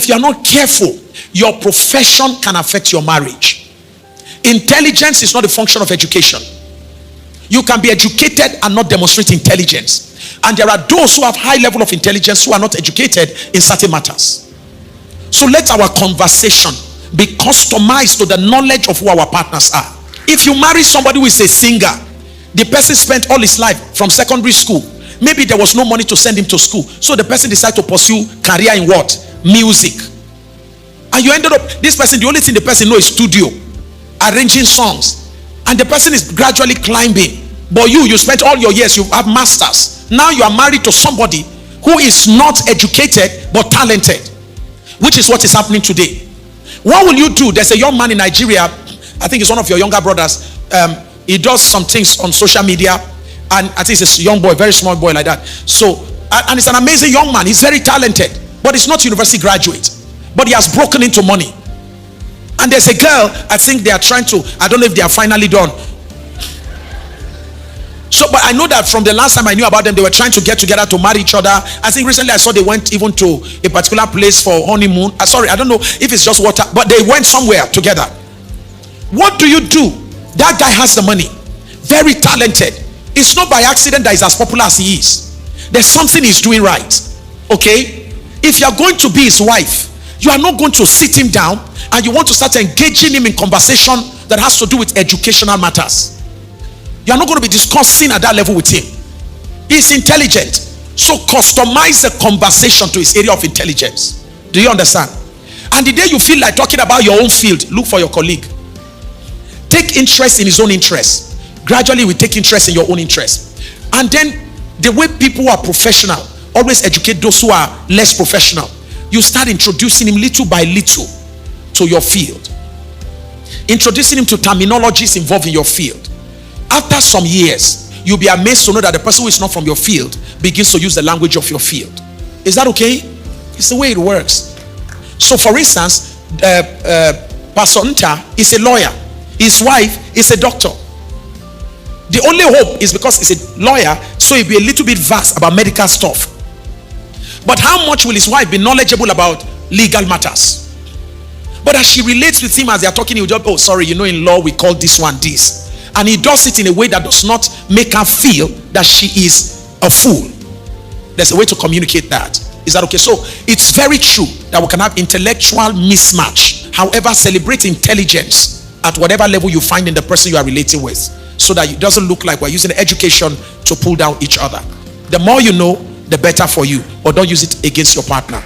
if you are not careful, your profession can affect your marriage. Intelligence is not a function of education. You can be educated and not demonstrate intelligence. And there are those who have high level of intelligence who are not educated in certain matters. So let our conversation be customized to the knowledge of who our partners are. If you marry somebody who is a singer, the person spent all his life from secondary school. Maybe there was no money to send him to school, so the person decided to pursue career in what? Music. And you ended up, this person, the only thing the person knows is studio, arranging songs, and the person is gradually climbing. But you spent all your years, you have masters. Now you are married to somebody who is not educated but talented, which is what is happening today. What will you do? There's a young man in Nigeria, I think it's one of your younger brothers. He does some things on social media, and I think it's a young boy, very small boy like that. So, and it's an amazing young man. He's very talented, but he's not university graduate, but he has broken into money. And there's a girl, I think they are trying to, I don't know if they are finally done. So, but I know that from the last time I knew about them, they were trying to get together to marry each other. I think recently I saw they went even to a particular place for honeymoon. Sorry, I don't know if it's just water, but they went somewhere together. What do you do? That guy has the money, very talented. It's not by accident that he's as popular as he is. There's something he's doing right. Okay? If you're going to be his wife, you are not going to sit him down and you want to start engaging him in conversation that has to do with educational matters. You're not going to be discussing at that level with him. He's intelligent. So customize the conversation to his area of intelligence. Do you understand? And the day you feel like talking about your own field, look for your colleague. Take interest in his own interest. Gradually we take interest in your own interest. And then the way people who are professional always educate those who are less professional. You start introducing him little by little to your field. Introducing him to terminologies involved in your field. After some years, you'll be amazed to know that the person who is not from your field begins to use the language of your field. Is that okay? It's the way it works. So for instance, Pastor Nta is a lawyer. His wife is a doctor. The only hope is because he's a lawyer, so he'll be a little bit vast about medical stuff. But how much will his wife be knowledgeable about legal matters? But as she relates with him as they are talking, he'll just, oh sorry, you know in law we call this one this. And he does it in a way that does not make her feel that she is a fool. There's a way to communicate that. Is that okay? So it's very true that we can have intellectual mismatch. However, celebrate intelligence at whatever level you find in the person you are relating with, so that it doesn't look like we're using education to pull down each other. The more you know, the better for you. But don't use it against your partner.